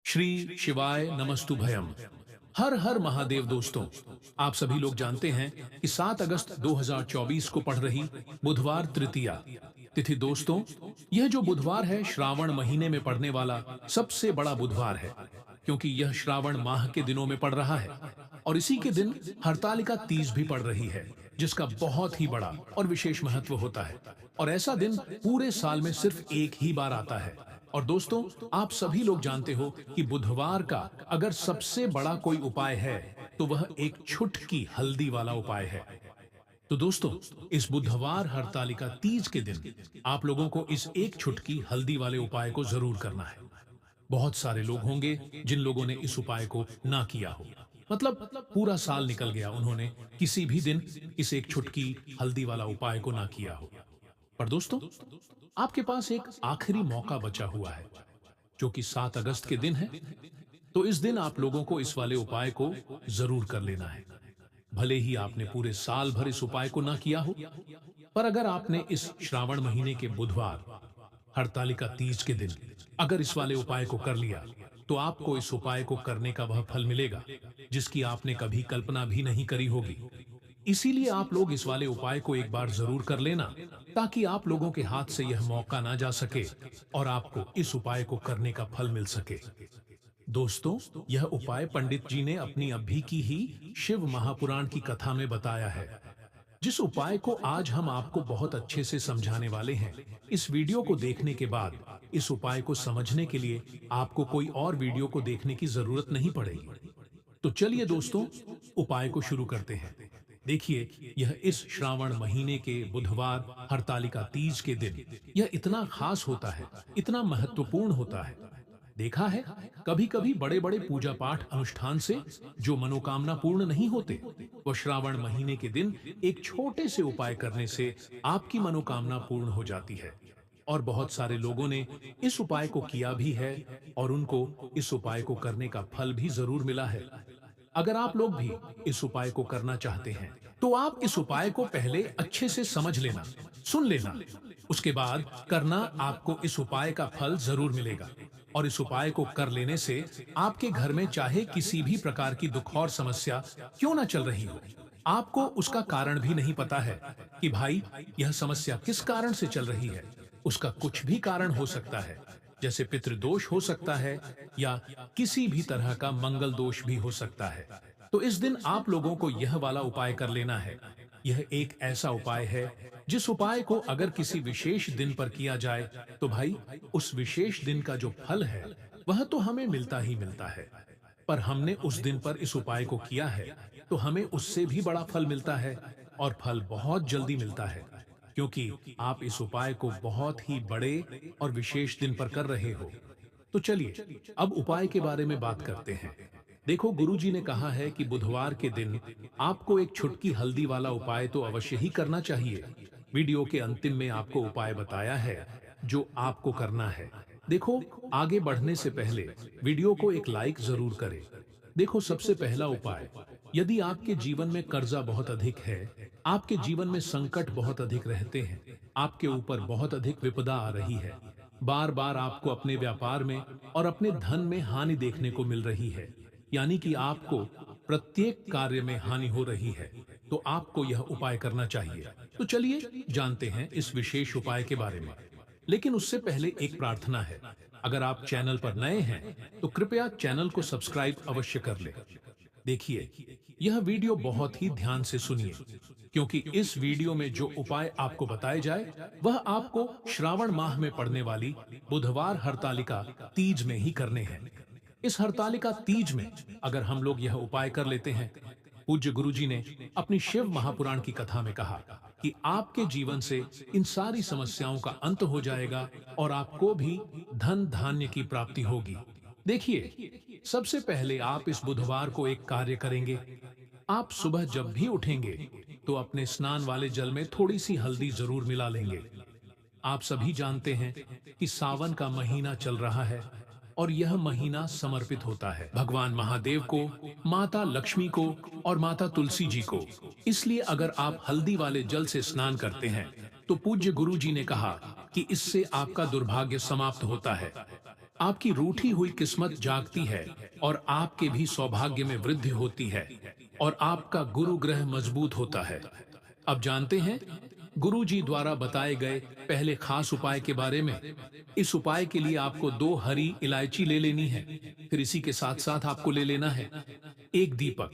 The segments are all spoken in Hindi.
श्री शिवाय नमस्तुभयम। हर हर महादेव। दोस्तों, आप सभी लोग जानते हैं कि 7 अगस्त 2024 को पड़ रही बुधवार तृतीया तिथि। दोस्तों, यह जो बुधवार है श्रावण महीने में पड़ने वाला सबसे बड़ा बुधवार है, क्योंकि यह श्रावण माह के दिनों में पड़ रहा है और इसी के दिन हरतालिका तीज भी पड़ रही है, जिसका बहुत ही बड़ा और विशेष महत्व होता है। और ऐसा दिन पूरे साल में सिर्फ एक ही बार आता है। और दोस्तों, आप सभी लोग जानते हो कि बुधवार का अगर सबसे बड़ा कोई उपाय है तो वह एक छुटकी हल्दी वाला उपाय है। तो दोस्तों, इस बुधवार हरतालिका तीज के दिन आप लोगों को इस एक छुटकी हल्दी वाले उपाय को जरूर करना है। बहुत सारे लोग होंगे जिन लोगों ने इस उपाय को ना किया हो, मतलब पूरा साल निकल गया, उन्होंने किसी भी दिन इस एक छुटकी हल्दी वाला उपाय को ना किया हो। पर दोस्तों, आपके पास एक आखिरी मौका बचा हुआ है, जो कि 7 अगस्त के दिन है। तो इस दिन आप लोगों को इस वाले उपाय को जरूर कर लेना है। भले ही आपने पूरे साल भर इस उपाय को ना किया हो, पर अगर आपने इस श्रावण महीने के बुधवार हरतालिका तीज के दिन अगर इस वाले उपाय को कर लिया, तो आपको इस उपाय को करने का वह फल मिलेगा जिसकी आपने कभी कल्पना भी नहीं करी होगी। इसीलिए आप लोग इस वाले उपाय को एक बार जरूर कर लेना, ताकि आप लोगों के हाथ से यह मौका ना जा सके और आपको इस उपाय को करने का फल मिल सके। दोस्तों, यह उपाय पंडित जी ने अपनी अभी की ही शिव महापुराण की कथा में बताया है, जिस उपाय को आज हम आपको बहुत अच्छे से समझाने वाले हैं। इस वीडियो को देखने के बाद इस उपाय को समझने के लिए आपको कोई और वीडियो को देखने की जरूरत नहीं पड़ेगी। तो चलिए दोस्तों, उपाय को शुरू करते हैं। देखिए, यह इस श्रावण महीने के बुधवार हरतालिका तीज के दिन यह इतना खास होता है, इतना महत्वपूर्ण होता है। देखा है, कभी कभी बड़े बड़े पूजा पाठ अनुष्ठान से जो मनोकामना पूर्ण नहीं होते, वो श्रावण महीने के दिन एक छोटे से उपाय करने से आपकी मनोकामना पूर्ण हो जाती है। और बहुत सारे लोगों ने इस उपाय को किया भी है और उनको इस उपाय को करने का फल भी जरूर मिला है। अगर आप लोग भी इस उपाय को करना चाहते हैं, तो आप इस उपाय को पहले अच्छे से समझ लेना, सुन लेना, उसके बाद करना। आपको इस उपाय का फल जरूर मिलेगा। और इस उपाय को कर लेने से आपके घर में चाहे किसी भी प्रकार की दुख और समस्या क्यों ना चल रही हो, आपको उसका कारण भी नहीं पता है कि भाई यह समस्या किस कारण से चल रही है। उसका कुछ भी कारण हो सकता है, जैसे पितृदोष हो सकता है या किसी भी तरह का मंगल दोष भी हो सकता है। तो इस दिन आप लोगों को यह वाला उपाय कर लेना है। यह एक ऐसा उपाय है जिस उपाय को अगर किसी विशेष दिन पर किया जाए, तो भाई उस विशेष दिन का जो फल है वह तो हमें मिलता ही मिलता है। पर हमने उस दिन पर इस उपाय को किया है तो हमें उससे भी बड़ा फल मिलता है, और फल बहुत जल्दी मिलता है, क्योंकि आप इस उपाय को बहुत ही बड़े और विशेष दिन पर कर रहे हो। तो चलिए अब उपाय के बारे में बात करते हैं। देखो, गुरुजी ने कहा है कि बुधवार के दिन आपको एक छुटकी हल्दी वाला उपाय तो अवश्य ही करना चाहिए। वीडियो के अंतिम में आपको उपाय बताया है जो आपको करना है। देखो, आगे बढ़ने से पहले वीडियो को एक लाइक जरूर करें। देखो, सबसे पहला उपाय, यदि आपके जीवन में कर्जा बहुत अधिक है, आपके जीवन में संकट बहुत अधिक रहते हैं, आपके ऊपर बहुत अधिक विपदा आ रही है, बार बार आपको अपने व्यापार में और अपने धन में हानि देखने को मिल रही है, यानी कि आपको प्रत्येक कार्य में हानि हो रही है, तो आपको यह उपाय करना चाहिए। तो चलिए जानते हैं इस विशेष उपाय के बारे में। लेकिन उससे पहले एक प्रार्थना है। अगर आप चैनल पर नए हैं तो कृपया चैनल को सब्सक्राइब अवश्य कर लें। देखिए, यह वीडियो बहुत ही ध्यान से सुनिए, क्योंकि इस वीडियो में जो उपाय आपको बताए जाए वह आपको श्रावण माह में पड़ने वाली बुधवार हरतालिका तीज में ही करने हैं। इस हरतालिका तीज में अगर हम लोग यह उपाय कर लेते हैं, पूज्य गुरुजी ने अपनी शिव महापुराण की कथा में कहा कि आपके जीवन से इन सारी समस्याओं का अंत हो जाएगा और आपको भी धन धान्य की प्राप्ति होगी। देखिए, सबसे पहले आप इस बुधवार को एक कार्य करेंगे। आप सुबह जब भी उठेंगे तो अपने स्नान वाले जल में थोड़ी सी हल्दी जरूर मिला लेंगे। आप सभी जानते हैं कि सावन का महीना चल रहा है और यह महीना समर्पित होता है भगवान महादेव को, माता लक्ष्मी को और माता तुलसी जी को। इसलिए अगर आप हल्दी वाले जल से स्नान करते हैं तो पूज्य गुरु जी ने कहा कि इससे आपका दुर्भाग्य समाप्त होता है। आपकी रूठी हुई किस्मत जागती है और आपके भी सौभाग्य में वृद्धि होती है और आपका गुरु ग्रह मजबूत होता है। अब जानते हैं गुरु जी द्वारा बताए गए पहले खास उपाय के बारे में। इस उपाय के लिए आपको 2 हरी इलायची ले लेनी है। फिर इसी के साथ साथ आपको ले लेना है एक दीपक।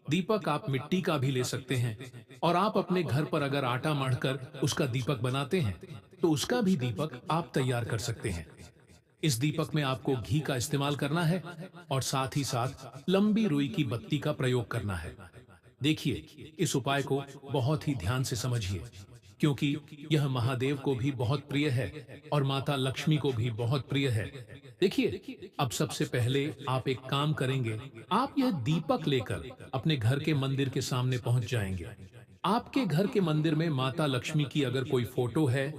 दीपक आप मिट्टी का भी ले सकते हैं और आप अपने घर पर अगर आटा मढ़कर उसका दीपक बनाते हैं तो उसका भी दीपक आप तैयार कर सकते हैं। इस दीपक में आपको घी का इस्तेमाल करना है और साथ ही साथ लंबी रुई की बत्ती का प्रयोग करना है। देखिए, इस उपाय को बहुत ही ध्यान से समझिए, क्योंकि यह महादेव को भी बहुत प्रिय है और माता लक्ष्मी को भी बहुत प्रिय है। देखिए, अब सबसे पहले आप एक काम करेंगे, आप यह दीपक लेकर अपने घर के मंदिर के सामने पहुंच जाएंगे। आपके घर के मंदिर में माता लक्ष्मी की अगर कोई फोटो है,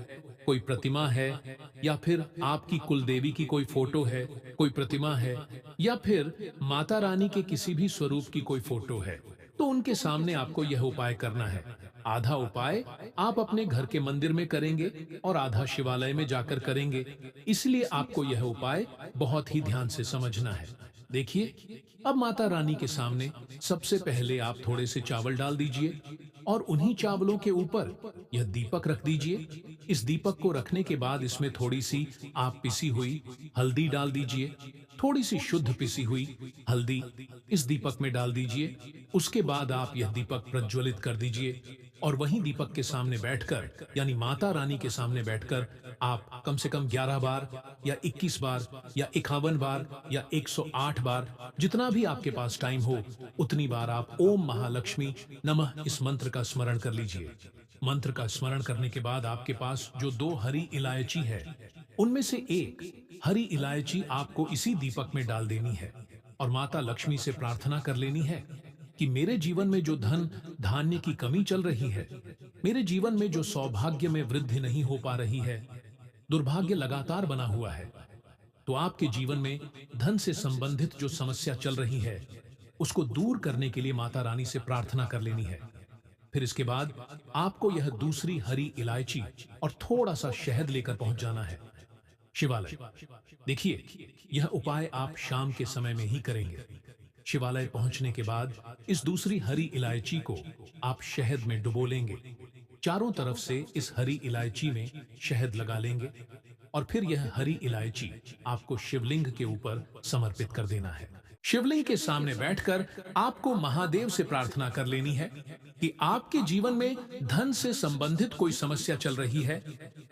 कोई प्रतिमा है, या फिर आपकी कुलदेवी की कोई फोटो है, कोई प्रतिमा है, या फिर माता रानी के किसी भी स्वरूप की कोई फोटो है, तो उनके सामने आपको यह उपाय करना है। आधा उपाय आप अपने घर के मंदिर में करेंगे और आधा शिवालय में जाकर करेंगे। इसलिए आपको यह उपाय बहुत ही ध्यान से समझना है। देखिए, अब माता रानी के सामने सबसे पहले आप थोड़े से चावल डाल दीजिए और उन्हीं चावलों के ऊपर यह दीपक रख दीजिए। इस दीपक को रखने के बाद इसमें थोड़ी सी आप पिसी हुई हल्दी डाल दीजिए। थोड़ी सी शुद्ध पिसी हुई हल्दी इस दीपक में डाल दीजिए। उसके बाद आप यह दीपक प्रज्वलित कर दीजिए और वहीं दीपक के सामने बैठकर, यानी माता रानी के सामने बैठकर, आप कम से कम 11 बार या 21 बार या 51 बार या 108 बार, जितना भी आपके पास टाइम हो उतनी बार आप ओम महालक्ष्मी नमः इस मंत्र का स्मरण कर लीजिए। मंत्र का स्मरण करने के बाद आपके पास जो 2 हरी इलायची है, उनमें से एक हरी इलायची आपको इसी दीपक में डाल देनी है और माता लक्ष्मी से प्रार्थना कर लेनी है कि मेरे जीवन में जो धन धान्य की कमी चल रही है, मेरे जीवन में जो सौभाग्य में वृद्धि नहीं हो पा रही है, दुर्भाग्य लगातार बना हुआ है, तो आपके जीवन में धन से संबंधित जो समस्या चल रही है उसको दूर करने के लिए माता रानी से प्रार्थना कर लेनी है। फिर इसके बाद आपको यह दूसरी हरी इलायची और थोड़ा सा शहद लेकर पहुंच जाना है शिवालय। देखिए, यह उपाय आप शाम के समय में ही करेंगे। शिवालय पहुंचने के बाद इस दूसरी हरी इलायची को आप शहद में डुबो लेंगे। चारों तरफ से इस हरी इलायची में शहद लगा लेंगे और फिर यह हरी इलायची आपको शिवलिंग के ऊपर समर्पित कर देना है। शिवलिंग के सामने बैठकर आपको महादेव से प्रार्थना कर लेनी है कि आपके जीवन में धन से संबंधित कोई समस्या चल रही है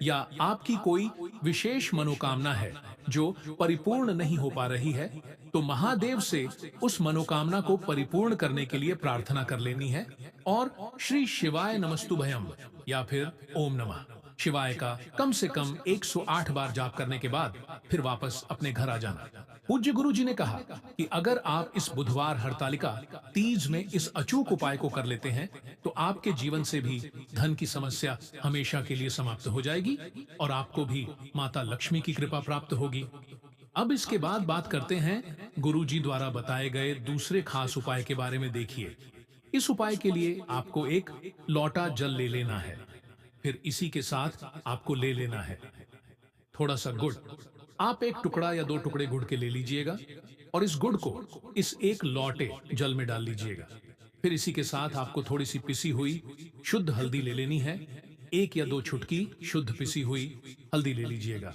या आपकी कोई विशेष मनोकामना है जो परिपूर्ण नहीं हो पा रही है, तो महादेव से उस मनोकामना को परिपूर्ण करने के लिए प्रार्थना कर लेनी है और श्री शिवाय नमस्तुभयम या फिर ओम नमः शिवाय का कम से कम 108 बार जाप करने के बाद फिर वापस अपने घर आ जाना। पूज्य गुरु जी ने कहा कि अगर आप इस बुधवार हरतालिका तीज में इस अचूक उपाय को कर लेते हैं तो आपके जीवन से भी धन की समस्या हमेशा के लिए समाप्त हो जाएगी और आपको भी माता लक्ष्मी की कृपा प्राप्त होगी। अब इसके बाद बात करते हैं गुरु जी द्वारा बताए गए दूसरे खास उपाय के बारे में। देखिए, इस उपाय के लिए आपको एक लोटा जल ले लेना है। फिर इसी के साथ आपको ले लेना है थोड़ा सा गुड़। आप एक टुकड़ा या 2 टुकड़े गुड़ के ले लीजिएगा और इस गुड़ को इस एक लोटे जल में डाल लीजिएगा। फिर इसी के साथ आपको थोड़ी सी पिसी हुई शुद्ध हल्दी ले लेनी है। 1 या 2 चुटकी शुद्ध पिसी हुई हल्दी ले लीजिएगा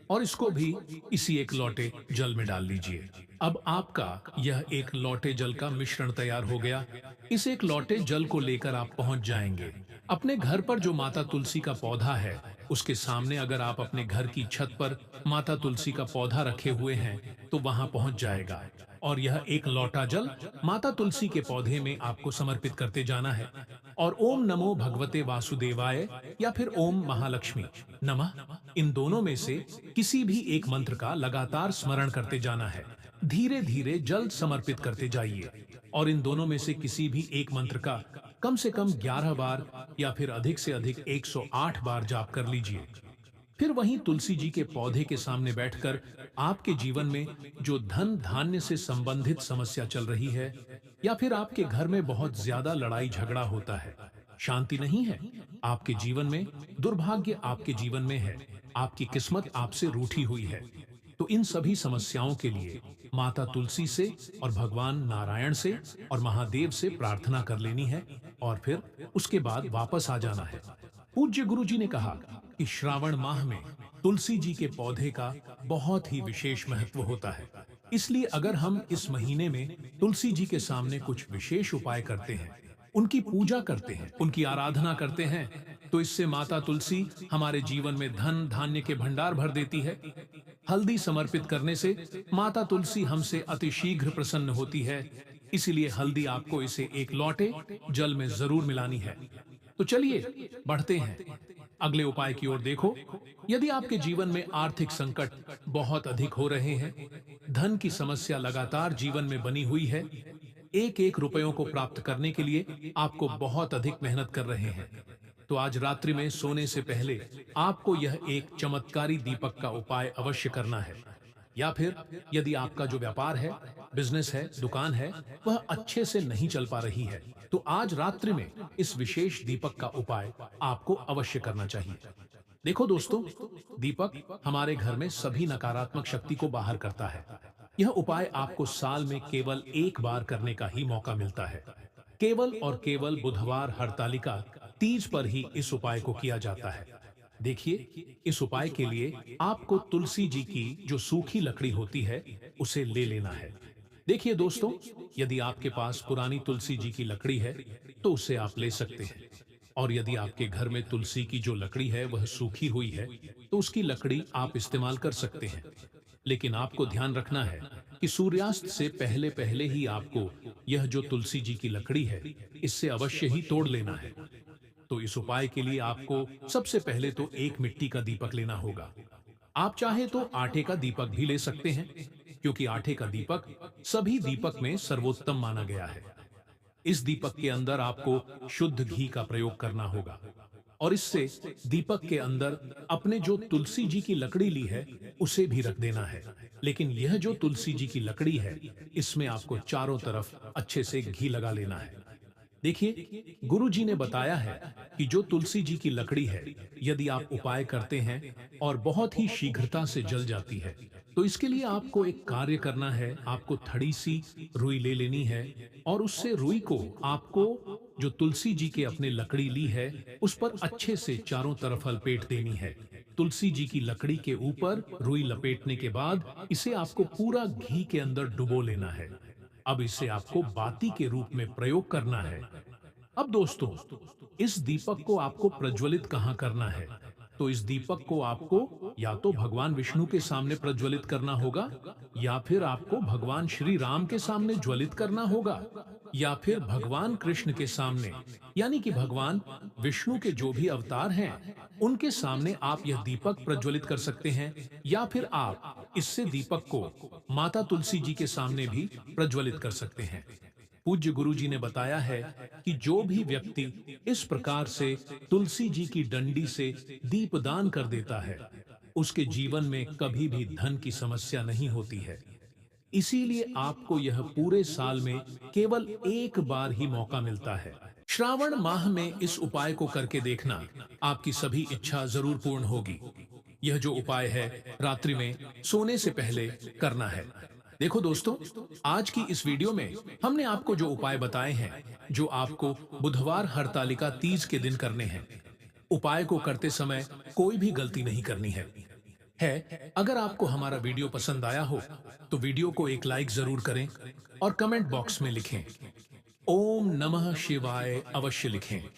और इसको भी इसी एक लोटे जल में डाल लीजिए। अब आपका यह एक लोटे जल का मिश्रण तैयार हो गया। इस एक लोटे जल को लेकर आप पहुंच जाएंगे अपने घर पर जो माता तुलसी का पौधा है उसके सामने। अगर आप अपने घर की छत पर माता तुलसी का पौधा रखे हुए हैं तो वहां पहुंच जाएगा और यह एक लोटा जल माता तुलसी के पौधे में आपको समर्पित करते जाना है और ओम नमो भगवते वासुदेवाय या फिर ओम महालक्ष्मी नमः, इन दोनों में से किसी भी एक मंत्र का लगातार स्मरण करते जाना है। धीरे धीरे जल समर्पित करते जाइए और इन दोनों में से किसी भी एक मंत्र का कम से कम 11 बार या फिर अधिक से अधिक 108 बार जाप कर लीजिए। फिर वहीं तुलसी जी के पौधे के सामने बैठकर आपके जीवन में जो धन धान्य से संबंधित समस्या चल रही है या फिर आपके घर में बहुत ज्यादा लड़ाई झगड़ा होता है, शांति नहीं है, आपके जीवन में दुर्भाग्य आपके जीवन में है, आपकी किस्मत आपसे रूठी हुई है, तो इन सभी समस्याओं के लिए माता तुलसी से और भगवान नारायण से और महादेव से प्रार्थना कर लेनी है और फिर उसके बाद वापस आ जाना है। पूज्य गुरु जी ने कहा कि श्रावण माह में तुलसी जी के पौधे का बहुत ही विशेष महत्व होता है। इसलिए अगर हम इस महीने में तुलसी जी के सामने कुछ विशेष उपाय करते हैं, उनकी पूजा करते हैं, उनकी आराधना करते हैं, तो इससे माता तुलसी हमारे जीवन में धन धान्य के भंडार भर देती है। हल्दी समर्पित करने से माता तुलसी हमसे अतिशीघ्र प्रसन्न होती है। इसीलिए हल्दी आपको इसे एक लोटे जल में जरूर मिलानी है। तो चलिए बढ़ते हैं अगले उपाय की ओर। देखो, यदि आपके जीवन में आर्थिक संकट बहुत अधिक हो रहे हैं, धन की समस्या लगातार जीवन में बनी हुई है, एक एक रुपयों को प्राप्त करने के लिए आपको बहुत अधिक मेहनत कर रहे हैं, तो आज रात्रि में सोने से पहले आपको यह एक चमत्कारी दीपक का उपाय अवश्य करना है। या फिर यदि आपका जो व्यापार है, बिजनेस है, दुकान है, वह अच्छे से नहीं चल पा रही है, तो आज रात्रि में इस विशेष दीपक का उपाय आपको अवश्य करना चाहिए। देखो दोस्तों, दीपक हमारे घर में सभी नकारात्मक शक्ति को बाहर करता है। यह उपाय आपको साल में केवल एक बार करने का ही मौका मिलता है। केवल और केवल बुधवार हरतालिका तीज पर ही इस उपाय को किया जाता है। देखिए, इस उपाय के लिए आपको तुलसी जी की जो सूखी लकड़ी होती है उसे ले लेना है। देखिए दोस्तों, यदि आपके पास पुरानी तुलसी जी की लकड़ी है तो उसे आप ले सकते हैं, और यदि आपके घर में तुलसी की जो लकड़ी है वह सूखी हुई है तो उसकी लकड़ी आप इस्तेमाल कर सकते हैं। लेकिन आपको ध्यान रखना है कि सूर्यास्त से पहले पहले ही आपको यह जो तुलसी जी की लकड़ी है इससे अवश्य ही तोड़ लेना है। तो इस उपाय के लिए आपको सबसे पहले तो एक मिट्टी का दीपक लेना होगा। आप चाहे तो आटे का दीपक भी ले सकते हैं, क्योंकि आटे का दीपक सभी दीपक में सर्वोत्तम माना गया है। इस दीपक के अंदर आपको शुद्ध घी का प्रयोग करना होगा, और इससे दीपक के अंदर अपने जो तुलसी जी की लकड़ी ली है उसे भी रख देना है। लेकिन यह जो तुलसी जी की लकड़ी है इसमें आपको चारों तरफ अच्छे से घी लगा लेना है। देखिए, गुरु जी ने बताया है कि जो तुलसी जी की लकड़ी है, यदि आप उपाय करते हैं और बहुत ही शीघ्रता से जल जाती है, तो इसके लिए आपको एक कार्य करना है। आपको थोड़ी सी रुई ले लेनी है और उससे रुई को आपको जो तुलसी जी के अपने लकड़ी ली है उस पर अच्छे से चारों तरफ लपेट देनी है। तुलसी जी की लकड़ी के ऊपर रुई लपेटने के बाद इसे आपको पूरा घी के अंदर डुबो लेना है। अब इसे आपको बाती के रूप में प्रयोग करना है। अब दोस्तों, इस दीपक को आपको प्रज्वलित कहाँ करना है? तो इस दीपक को आपको या तो भगवान विष्णु के सामने प्रज्वलित करना होगा, या फिर आपको भगवान श्री राम के सामने ज्वलित करना होगा, या फिर भगवान कृष्ण के सामने, यानी कि भगवान विष्णु के जो भी अवतार हैं उनके सामने आप यह दीपक प्रज्वलित कर सकते हैं। या फिर आप इससे दीपक को माता तुलसी जी के सामने भी प्रज्वलित कर सकते हैं। पूज्य गुरु जी ने बताया है कि जो भी व्यक्ति इस प्रकार से तुलसी जी की डंडी से दीपदान कर देता है, उसके जीवन में कभी भी धन की समस्या नहीं होती है। इसीलिए आपको यह पूरे साल में केवल एक बार ही मौका मिलता है। श्रावण माह में इस उपाय को करके देखना, आपकी सभी इच्छा जरूर पूर्ण होगी। यह जो उपाय है रात्रि में सोने से पहले करना है। देखो दोस्तों, आज की इस वीडियो में हमने आपको जो उपाय बताए हैं, जो आपको बुधवार हरतालिका तीज के दिन करने हैं। उपाय को करते समय कोई भी गलती नहीं करनी है। अगर आपको हमारा वीडियो पसंद आया हो तो वीडियो को एक लाइक जरूर करें और कमेंट बॉक्स में लिखें ओम नमः शिवाय अवश्य लिखें।